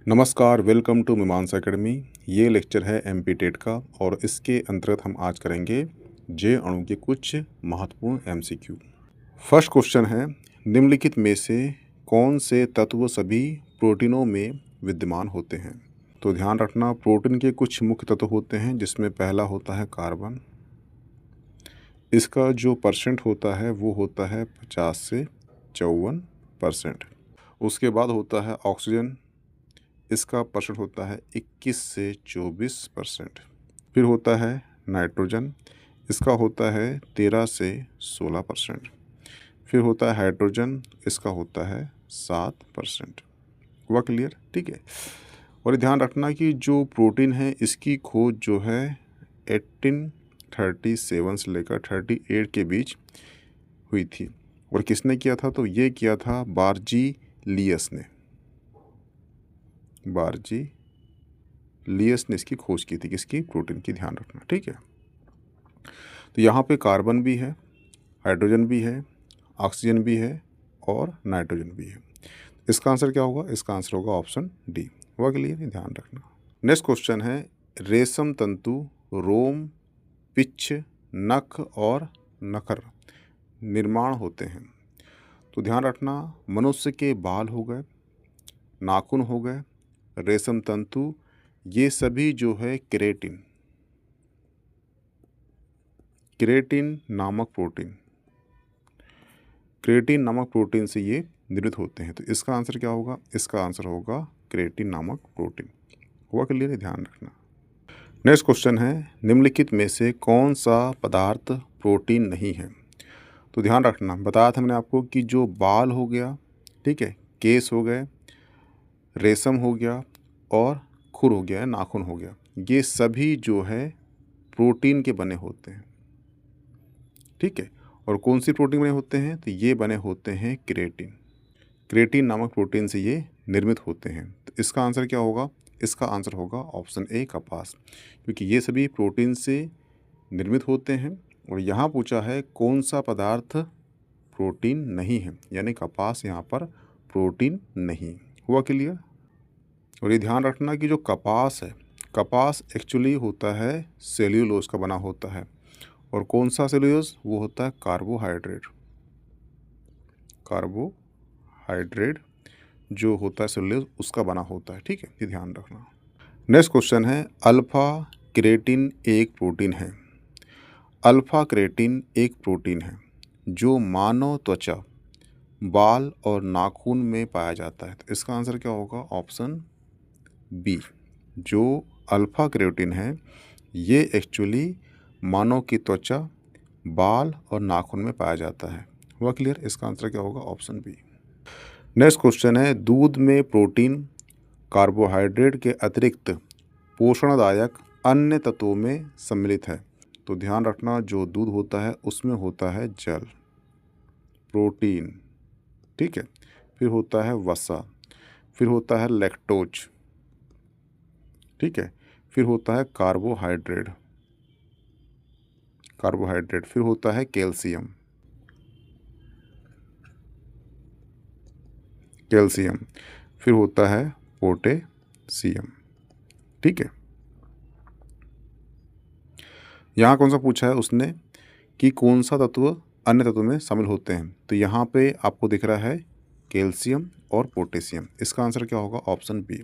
नमस्कार, welcome to मीमांसा academy. ये लेक्चर है एमपी टेट का और इसके अंतर्गत हम आज करेंगे जे अणु के कुछ महत्वपूर्ण एमसीक्यू। फर्स्ट क्वेश्चन है, निम्नलिखित में से कौन से तत्व सभी प्रोटीनों में विद्यमान होते हैं? तो ध्यान रखना, प्रोटीन के कुछ मुख्य तत्व होते हैं जिसमें पहला होता है कार्बन। इसका जो परसेंट होता है वो होता है 50 से 54%। उसके बाद होता है ऑक्सीजन। इसका परसेंट होता है 21 से 24%। फिर होता है नाइट्रोजन। इसका होता है 13 से 16%। फिर होता है हाइड्रोजन। इसका होता है 7%। हुआ क्लियर? ठीक है। और ये ध्यान रखना कि जो प्रोटीन है इसकी खोज जो है 1837 से लेकर 38 के बीच हुई थी। और किसने किया था? तो ये किया था बार्जीलियस ने। बार्जीलियस ने इसकी खोज की थी। किसकी? प्रोटीन की। ध्यान रखना, ठीक है। तो यहाँ पे कार्बन भी है, हाइड्रोजन भी है, ऑक्सीजन भी है और नाइट्रोजन भी है। इसका आंसर क्या होगा? इसका आंसर होगा ऑप्शन डी। हुआ क्लियर? ध्यान रखना। नेक्स्ट क्वेश्चन है, रेशम तंतु, रोम, पिच्छ, नख और नखर निर्माण होते हैं। तो ध्यान रखना, मनुष्य के बाल हो गए, नाखून हो गए, रेशम तंतु, ये सभी जो है केराटिन नामक प्रोटीन से ये निर्मित होते हैं। तो इसका आंसर क्या होगा? इसका आंसर होगा केराटिन नामक प्रोटीन। हुआ क्लियर? ध्यान रखना। नेक्स्ट क्वेश्चन है, निम्नलिखित में से कौन सा पदार्थ प्रोटीन नहीं है? तो ध्यान रखना, बताया था मैंने आपको कि जो बाल हो गया, ठीक है, केस हो गए, रेशम हो गया और खुर हो गया, नाखून हो गया, ये सभी जो है प्रोटीन के बने होते हैं। ठीक है। और कौन सी प्रोटीन बने होते हैं? तो ये बने होते हैं केराटिन नामक प्रोटीन से ये निर्मित होते हैं। तो इसका आंसर क्या होगा? इसका आंसर होगा ऑप्शन ए, कपास, क्योंकि ये सभी प्रोटीन से निर्मित होते हैं। और यहाँ पूछा है कौन सा पदार्थ प्रोटीन नहीं है, यानी कपास यहाँ पर प्रोटीन नहीं। हुआ क्लियर? और ये ध्यान रखना कि जो कपास है, कपास एक्चुअली होता है सेल्यूलोज का बना होता है। और कौन सा सेल्यूलोज? वो होता है कार्बोहाइड्रेट जो होता है सेल्यूलोज, उसका बना होता है। ठीक है, ये ध्यान रखना। नेक्स्ट क्वेश्चन है, अल्फा केराटिन एक प्रोटीन है। अल्फा केराटिन एक प्रोटीन है जो मानव त्वचा, बाल और नाखून में पाया जाता है। तो इसका आंसर क्या होगा? Option B. जो अल्फा केराटिन है ये एक्चुअली मानव की त्वचा, बाल और नाखून में पाया जाता है। हुआ क्लियर? इसका आंसर क्या होगा? Option B. नेक्स्ट क्वेश्चन है, दूध में प्रोटीन कार्बोहाइड्रेट के अतिरिक्त पोषणदायक अन्य तत्वों में सम्मिलित है। तो ध्यान रखना, जो दूध होता है उसमें होता है जल, प्रोटीन, ठीक है, फिर होता है वसा, फिर होता है लैक्टोज, ठीक है, फिर होता है कार्बोहाइड्रेट, फिर होता है कैल्शियम, फिर होता है पोटेशियम। ठीक है। यहाँ कौन सा पूछा है उसने कि कौन सा तत्व अन्य तत्वों में शामिल होते हैं? तो यहाँ पे आपको दिख रहा है कैल्शियम और पोटेशियम। इसका आंसर क्या होगा? Option B.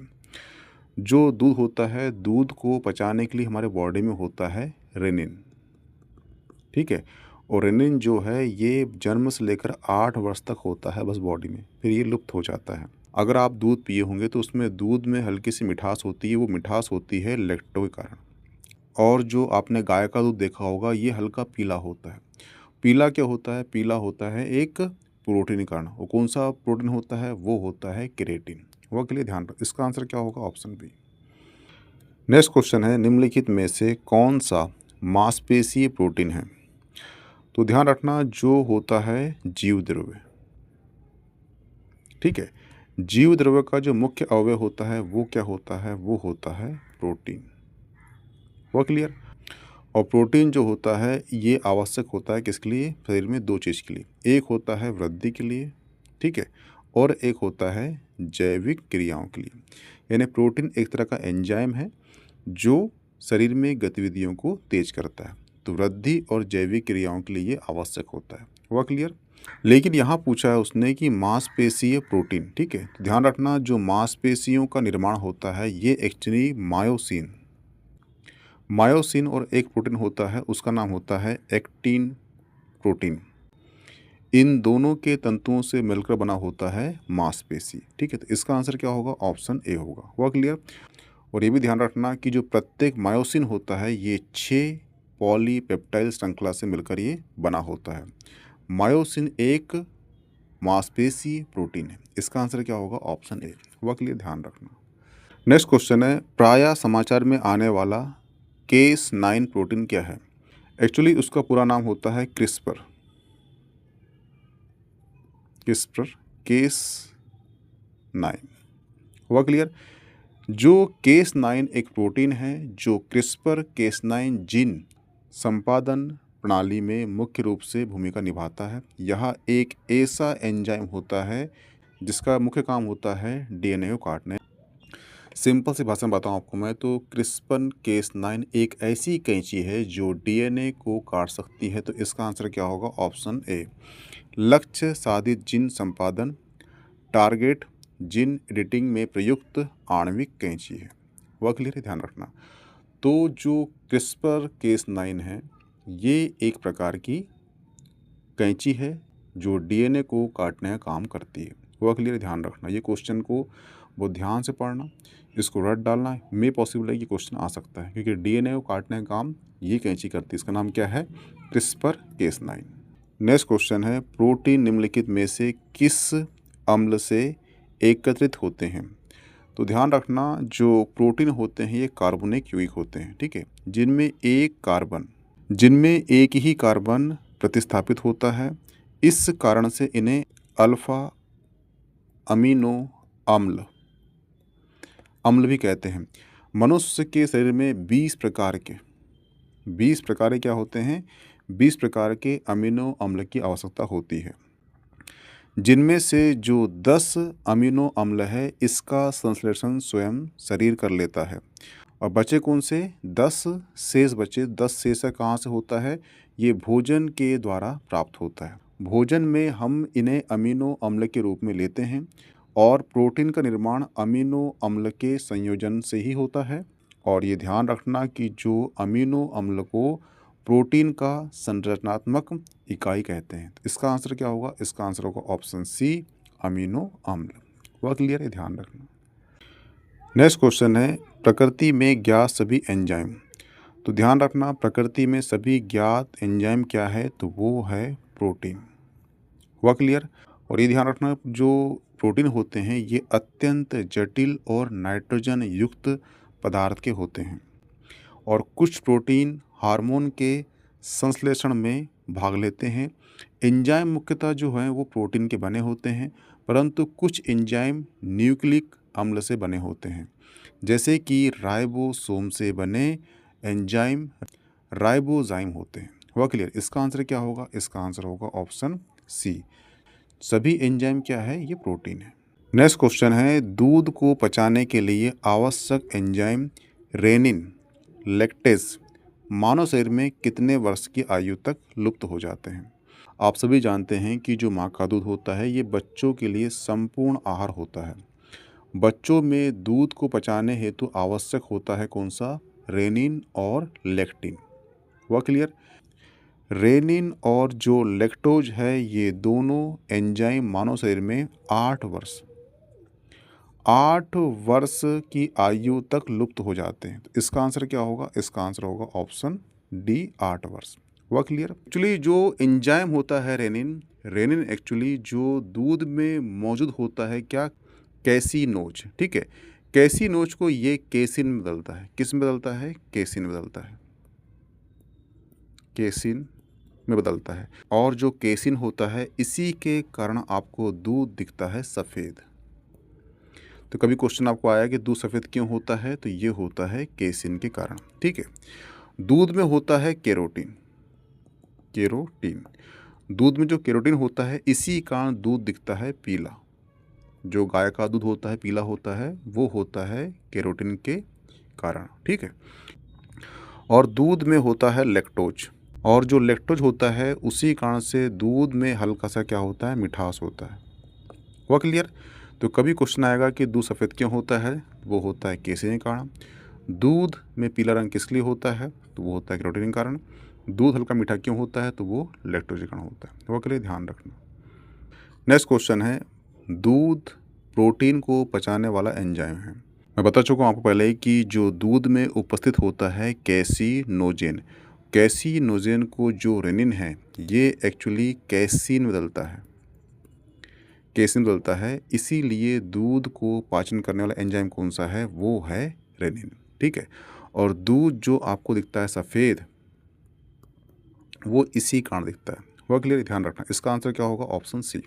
जो दूध होता है, दूध को पचाने के लिए हमारे बॉडी में होता है रेनिन, ठीक है। और रेनिन जो है ये जन्म से लेकर 8 वर्ष तक होता है बस बॉडी में, फिर ये लुप्त हो जाता है। अगर आप दूध पिए होंगे तो उसमें दूध में हल्की सी मिठास होती है, वो मिठास होती है लैक्टो के कारण। और जो आपने गाय का दूध देखा होगा ये हल्का पीला होता है। पीला क्या होता है? पीला होता है एक प्रोटीन के कारण। वो कौन सा प्रोटीन होता है? वो होता है केराटिन। वो के लिए ध्यान रखो। इसका आंसर क्या होगा? Option B. नेक्स्ट क्वेश्चन है, निम्नलिखित में से कौन सा मांसपेशीय प्रोटीन है? तो ध्यान रखना, जो होता है जीव द्रव्य, ठीक है, जीव द्रव्य का जो मुख्य अवयव होता है वो क्या होता है? वो होता है प्रोटीन। वो क्लियर? और प्रोटीन जो होता है ये आवश्यक होता है किसके लिए? शरीर में 2 चीज़ के लिए। एक होता है वृद्धि के लिए, ठीक है, और एक होता है जैविक क्रियाओं के लिए। यानी प्रोटीन एक तरह का एंजाइम है जो शरीर में गतिविधियों को तेज करता है, तो वृद्धि और जैविक क्रियाओं के लिए ये आवश्यक होता है। हुआ क्लियर? लेकिन यहाँ पूछा है उसने कि मांसपेशीय प्रोटीन, ठीक है, तो ध्यान रखना जो मांसपेशियों का निर्माण होता है ये एक्चुअली मायोसिन और एक प्रोटीन होता है उसका नाम होता है एक्टिन प्रोटीन। इन दोनों के तंतुओं से मिलकर बना होता है मांसपेशी, ठीक है, तो इसका आंसर क्या होगा? ऑप्शन ए होगा। हुआ क्लियर? और ये भी ध्यान रखना कि जो प्रत्येक मायोसिन होता है ये 6 पॉलीपेप्टाइल श्रृंखला से मिलकर ये बना होता है। मायोसिन एक मांसपेशीय प्रोटीन है। इसका आंसर क्या होगा? Option A. हुआ क्लियर? ध्यान रखना। नेक्स्ट क्वेश्चन है, प्रायः समाचार में आने वाला Cas9 प्रोटीन क्या है? एक्चुअली उसका पूरा नाम होता है क्रिस्पर Cas9। हुआ क्लियर? जो Cas9 एक प्रोटीन है जो क्रिस्पर Cas9 जीन संपादन प्रणाली में मुख्य रूप से भूमिका निभाता है। यह एक ऐसा एंजाइम होता है जिसका मुख्य काम होता है डीएनए को काटने। सिंपल सी भाषा में बताऊँ आपको मैं तो क्रिस्पर Cas9 एक ऐसी कैंची है जो डीएनए को काट सकती है, तो इसका आंसर क्या होगा? Option A. लक्ष्य साधित जीन संपादन टारगेट जीन एडिटिंग में प्रयुक्त आणविक कैंची है। वह क्लियर है? ध्यान रखना। तो जो क्रिस्पर Cas9 है ये एक प्रकार की कैंची है जो डीएनए को काटने का काम करती है। वह क्लियर? ध्यान रखना। ये क्वेश्चन को बहुत ध्यान से पढ़ना, इसको रट डालना में पॉसिबल है कि क्वेश्चन आ सकता है क्योंकि डीएनए को काटने का काम ये कैंची करती है। इसका नाम क्या है? CRISPR Cas9। नेक्स्ट क्वेश्चन है, प्रोटीन निम्नलिखित में से किस अम्ल से एकत्रित होते हैं? तो ध्यान रखना जो प्रोटीन होते हैं ये कार्बोनिक यौगिक होते हैं, ठीक है, जिनमें एक ही कार्बन प्रतिस्थापित होता है। इस कारण से इन्हें अल्फा अमीनो अम्ल भी कहते हैं। मनुष्य के शरीर में 20 प्रकार के क्या होते हैं? 20 प्रकार के अमीनो अम्ल की आवश्यकता होती है, जिनमें से जो 10 अमीनो अम्ल है इसका संश्लेषण स्वयं शरीर कर लेता है और बचे कौन से? 10 शेष बचे। 10 शेष कहाँ से होता है? ये भोजन के द्वारा प्राप्त होता है। भोजन में हम इन्हें अमीनो अम्ल के रूप में लेते हैं और प्रोटीन का निर्माण अमीनो अम्ल के संयोजन से ही होता है। और ये ध्यान रखना कि जो अमीनो अम्ल को प्रोटीन का संरचनात्मक इकाई कहते हैं। इसका आंसर क्या होगा? इसका आंसर होगा ऑप्शन सी, अमीनो अम्ल। वह क्लियर है? ध्यान रखना। नेक्स्ट क्वेश्चन है, प्रकृति में ज्ञात सभी एंजाइम। तो ध्यान रखना प्रकृति में सभी ज्ञात एंजाइम क्या है? तो वो है प्रोटीन। हुआ क्लियर? और ये ध्यान रखना जो प्रोटीन होते हैं ये अत्यंत जटिल और नाइट्रोजन युक्त पदार्थ के होते हैं और कुछ प्रोटीन हार्मोन के संश्लेषण में भाग लेते हैं। एंजाइम मुख्यतः जो हैं वो प्रोटीन के बने होते हैं, परंतु कुछ एंजाइम न्यूक्लिक अम्ल से बने होते हैं, जैसे कि राइबोसोम से बने एंजाइम राइबोजाइम होते हैं। हुआ क्लियर? इसका आंसर क्या होगा? इसका आंसर होगा ऑप्शन सी, सभी एंजाइम क्या है? ये प्रोटीन है। नेक्स्ट क्वेश्चन है, दूध को पचाने के लिए आवश्यक एंजाइम रेनिन लैक्टेज मानव शरीर में कितने वर्ष की आयु तक लुप्त हो जाते हैं? आप सभी जानते हैं कि जो माँ का दूध होता है ये बच्चों के लिए संपूर्ण आहार होता है। बच्चों में दूध को पचाने हेतु आवश्यक होता है कौन सा? रेनिन और लैक्टिन। हुआ क्लियर? रेनिन और जो लैक्टोज है ये दोनों एंजाइम मानव शरीर में 8 वर्ष की आयु तक लुप्त हो जाते हैं। तो इसका आंसर क्या होगा? इसका आंसर होगा ऑप्शन डी, 8 वर्ष। हुआ क्लियर? एक्चुअली जो एंजाइम होता है रेनिन एक्चुअली जो दूध में मौजूद होता है क्या? कैसिनोज, ठीक है, कैसिनोज को ये केसिन में बदलता है। किस में बदलता है? केसिन में बदलता है, केसिन में बदलता है। और जो केसिन होता है इसी के कारण आपको दूध दिखता है सफ़ेद। तो कभी क्वेश्चन आपको आया कि दूध सफ़ेद क्यों होता है? तो ये होता है केसिन के कारण, ठीक है। दूध में होता है केरोटीन। दूध में जो केरोटीन होता है इसी कारण दूध दिखता है पीला। जो गाय का दूध होता है पीला होता है वो होता है कैरोटीन के कारण, ठीक है। और दूध में होता है लैक्टोज, और जो लैक्टोज होता है उसी कारण से दूध में हल्का सा क्या होता है, मिठास होता है। हुआ क्लियर? तो कभी क्वेश्चन आएगा कि दूध सफ़ेद क्यों होता है, वो होता है केसिन के कारण। दूध में पीला रंग किस लिए होता है, तो वो होता है कैरोटीन के कारण। दूध हल्का मीठा क्यों होता है, तो वो लैक्टोज के कारण होता है। हुआ क्लियर? ध्यान रखना। नेक्स्ट क्वेश्चन है, दूध प्रोटीन को पचाने वाला एंजाइम है। मैं बता चुका हूँ आपको पहले ही कि जो दूध में उपस्थित होता है कैसीनोजेन, कैसीनोजेन को जो रेनिन है ये एक्चुअली कैसीन बदलता है, कैसीन बदलता है। इसीलिए दूध को पाचन करने वाला एंजाइम कौन सा है, वो है रेनिन, ठीक है। और दूध जो आपको दिखता है सफ़ेद वो इसी कारण दिखता है। वह क्लियर? ध्यान रखना। इसका आंसर क्या होगा, ऑप्शन सी।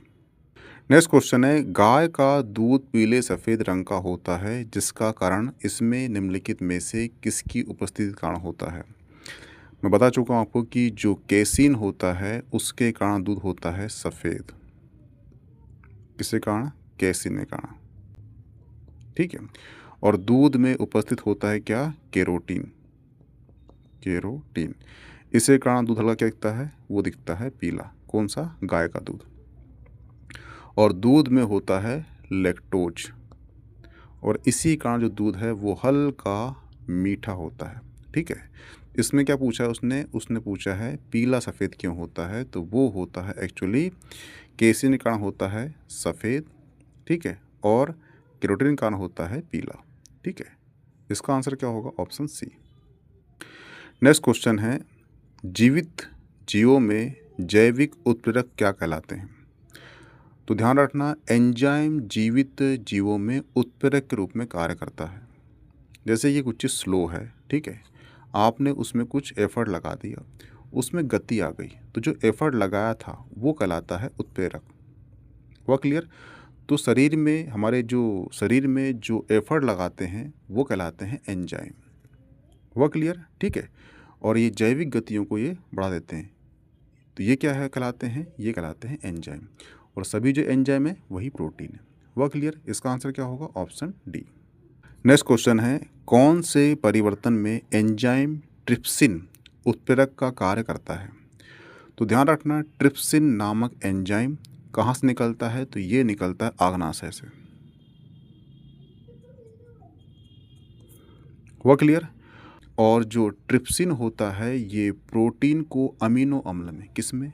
नेक्स्ट क्वेश्चन है, गाय का दूध पीले सफ़ेद रंग का होता है जिसका कारण इसमें निम्नलिखित में से किसकी उपस्थिति के कारण होता है। मैं बता चुका हूँ आपको कि जो कैसीन होता है उसके कारण दूध होता है सफ़ेद। किसके कारण? कैसीन के कारण, ठीक है। और दूध में उपस्थित होता है क्या, कैरोटीन, कैरोटीन। इसी कारण दूध हल्का क्या दिखता है, वो दिखता है पीला। कौन सा? गाय का दूध। और दूध में होता है लैक्टोज, और इसी कारण जो दूध है वो हल्का मीठा होता है, ठीक है। इसमें क्या पूछा है उसने पूछा है पीला सफ़ेद क्यों होता है, तो वो होता है एक्चुअली केसिन के कारण होता है सफ़ेद, ठीक है। और कैरोटीन कारण होता है पीला, ठीक है। इसका आंसर क्या होगा, ऑप्शन सी। नेक्स्ट क्वेश्चन है, जीवित जीवों में जैविक उत्प्रेरक क्या कहलाते हैं। तो ध्यान रखना, एंजाइम जीवित जीवों में उत्प्रेरक के रूप में कार्य करता है। जैसे ये कुछ चीज़ स्लो है, ठीक है, आपने उसमें कुछ एफर्ट लगा दिया, उसमें गति आ गई, तो जो एफर्ट लगाया था वो कहलाता है उत्प्रेरक। हुआ क्लियर? तो शरीर में, हमारे जो शरीर में जो एफर्ट लगाते हैं वो कहलाते हैं एंजाइम। हुआ क्लियर? ठीक है। और ये जैविक गतियों को ये बढ़ा देते हैं, तो ये क्या है कहलाते हैं, ये कहलाते हैं एंजाइम। और सभी जो एंजाइम है वही प्रोटीन है। हुआ क्लियर? इसका आंसर क्या होगा, ऑप्शन डी। नेक्स्ट क्वेश्चन है, कौन से परिवर्तन में एंजाइम ट्रिप्सिन उत्प्रेरक का कार्य करता है। तो ध्यान रखना, ट्रिप्सिन नामक एंजाइम कहाँ से निकलता है, तो ये निकलता है आग्नाशय से। हुआ क्लियर? और जो ट्रिप्सिन होता है ये प्रोटीन को अमीनो अम्ल में, किस में,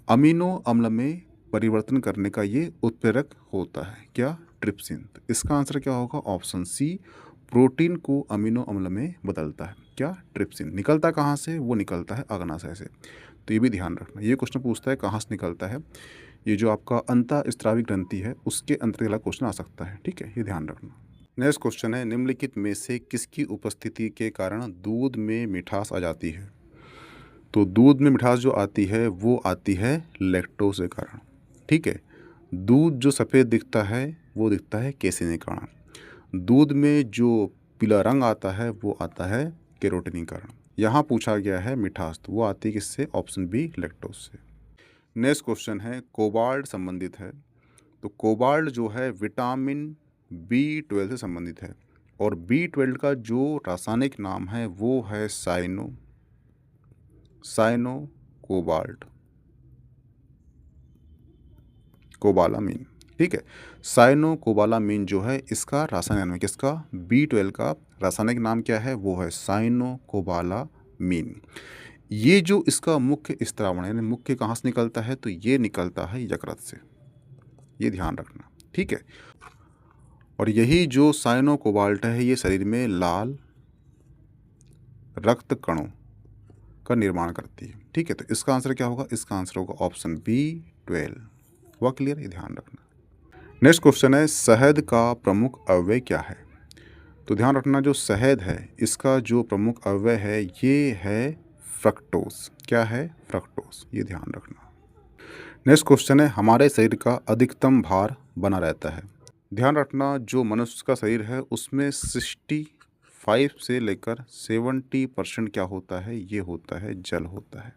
अमीनो अम्ल में परिवर्तन करने का ये उत्प्रेरक होता है, क्या, ट्रिप्सिन। तो इसका आंसर क्या होगा, ऑप्शन सी, प्रोटीन को अमीनो अम्ल में बदलता है, क्या, ट्रिप्सिन। निकलता कहाँ से, वो निकलता है अग्नाशय से। तो ये भी ध्यान रखना, ये क्वेश्चन पूछता है कहाँ से निकलता है, ये जो आपका अंतःस्रावी ग्रंथि है उसके अंतर्गत क्वेश्चन आ सकता है, ठीक है, ये ध्यान रखना। नेक्स्ट क्वेश्चन है, निम्नलिखित में से किसकी उपस्थिति के कारण दूध में मिठास आ जाती है। तो दूध में मिठास जो आती है वो आती है लैक्टोज के कारण, ठीक है। दूध जो सफ़ेद दिखता है वो दिखता है कैसीन के कारण। दूध में जो पीला रंग आता है वो आता है कैरोटीन के कारण। यहाँ पूछा गया है मिठास, तो वो आती है किससे, ऑप्शन बी, लैक्टोज से। नेक्स्ट क्वेश्चन है, कोबाल्ट संबंधित है। तो कोबाल्ट जो है विटामिन B12 से संबंधित है, और B12 का जो रासायनिक नाम है वो है साइनो कोबाल्ट, कोबालामीन, ठीक है। साइनो कोबालामीन जो है इसका रासायनिक नाम है, किसका, B12 का रासायनिक नाम क्या है, वो है साइनो कोबालामीन। ये जो इसका मुख्य स्त्रावण यानी मुख्य कहाँ से निकलता है, तो ये निकलता है यकृत से, ये ध्यान रखना, ठीक है। और यही जो साइनो कोबाल्ट है ये शरीर में लाल रक्त कणों का निर्माण करती है, ठीक है। तो इसका आंसर क्या होगा, इसका आंसर होगा ऑप्शन B12। हुआ क्लियर, ये ध्यान रखना। नेक्स्ट क्वेश्चन है, शहद का प्रमुख अवयव क्या है। तो ध्यान रखना, जो शहद है इसका जो प्रमुख अवयव है ये है फ्रक्टोज, क्या है, फ्रक्टोज, ये ध्यान रखना। नेक्स्ट क्वेश्चन है, हमारे शरीर का अधिकतम भार बना रहता है। ध्यान रखना, जो मनुष्य का शरीर है उसमें 65 से लेकर 70% क्या होता है, ये होता है जल होता है,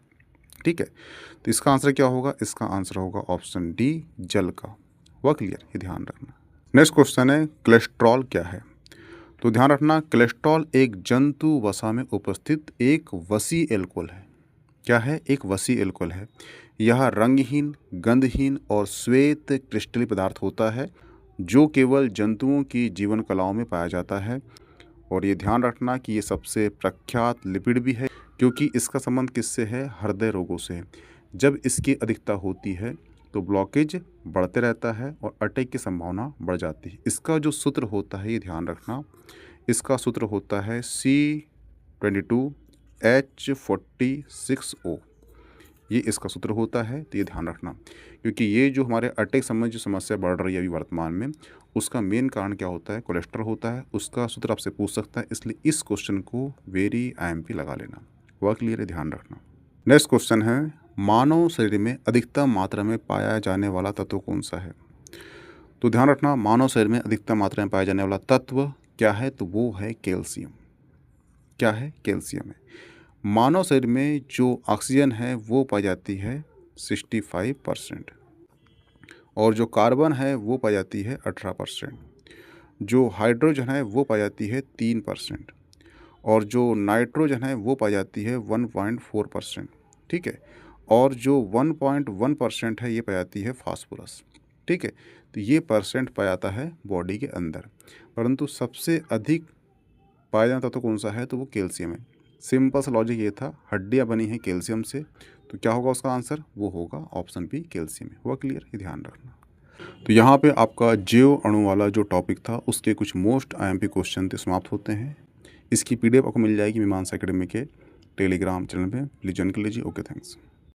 ठीक है। तो इसका आंसर क्या होगा, इसका आंसर होगा ऑप्शन डी, जल का। हुआ क्लियर, ये ध्यान रखना। नेक्स्ट क्वेश्चन है कोलेस्ट्रॉल क्या है। तो ध्यान रखना, कोलेस्ट्रॉल एक जंतु वसा में उपस्थित एक वसी एल्कोहल है। क्या है? एक वसी एल्कोहल है। यह रंगहीन, गंधहीन और श्वेत क्रिस्टलीय पदार्थ होता है जो केवल जंतुओं की जीवन कलाओं में पाया जाता है। और ये ध्यान रखना कि ये सबसे प्रख्यात लिपिड भी है, क्योंकि इसका संबंध किससे है? हृदय रोगों से। जब इसकी अधिकता होती है तो ब्लॉकेज बढ़ते रहता है और अटैक की संभावना बढ़ जाती है। इसका जो सूत्र होता है, ये ध्यान रखना, इसका सूत्र होता है C22H46O। ये इसका सूत्र होता है, तो ये ध्यान रखना, क्योंकि ये जो हमारे अटैक संबंधी जो समस्या बढ़ रही है अभी वर्तमान में, उसका मेन कारण क्या होता है? कोलेस्ट्रॉल होता है। उसका सूत्र आपसे पूछ सकता है, इसलिए इस क्वेश्चन को वेरी IMP लगा लेना। हुआ क्लियर है? ध्यान रखना। नेक्स्ट क्वेश्चन है, मानव शरीर में अधिकतम मात्रा में पाया जाने वाला तत्व कौन सा है। तो ध्यान रखना, मानव शरीर में अधिकतम मात्रा में पाया जाने वाला तत्व क्या है? तो वो है कैल्शियम। क्या है? कैल्शियम है। मानव शरीर में जो ऑक्सीजन है वो पाई जाती है 65% और जो कार्बन है वो पाई जाती है 18%। जो हाइड्रोजन है वो पाई जाती है 3% और जो नाइट्रोजन है वो पाई जाती है 1.4%। ठीक है, और जो 1.1% है ये पाई जाती है फास्फोरस। ठीक है, तो ये परसेंट पाया जाता है बॉडी के अंदर, परंतु सबसे अधिक पाया जाता तो कौन सा है? तो वो कैल्शियम है। सिंपल सा लॉजिक ये था, हड्डियाँ बनी हैं कैल्शियम से, तो क्या होगा उसका आंसर? वो होगा ऑप्शन बी, कैल्शियम है। हुआ क्लियर? ये ध्यान रखना। तो यहाँ पे आपका जैव अणु वाला जो टॉपिक था उसके कुछ मोस्ट IMP क्वेश्चन थे समाप्त होते हैं। इसकी PDF आपको मिल जाएगी मीमांसा एकेडमी के टेलीग्राम चैनल पे, प्लीज ज्वाइन कर लीजिए। Okay, thanks.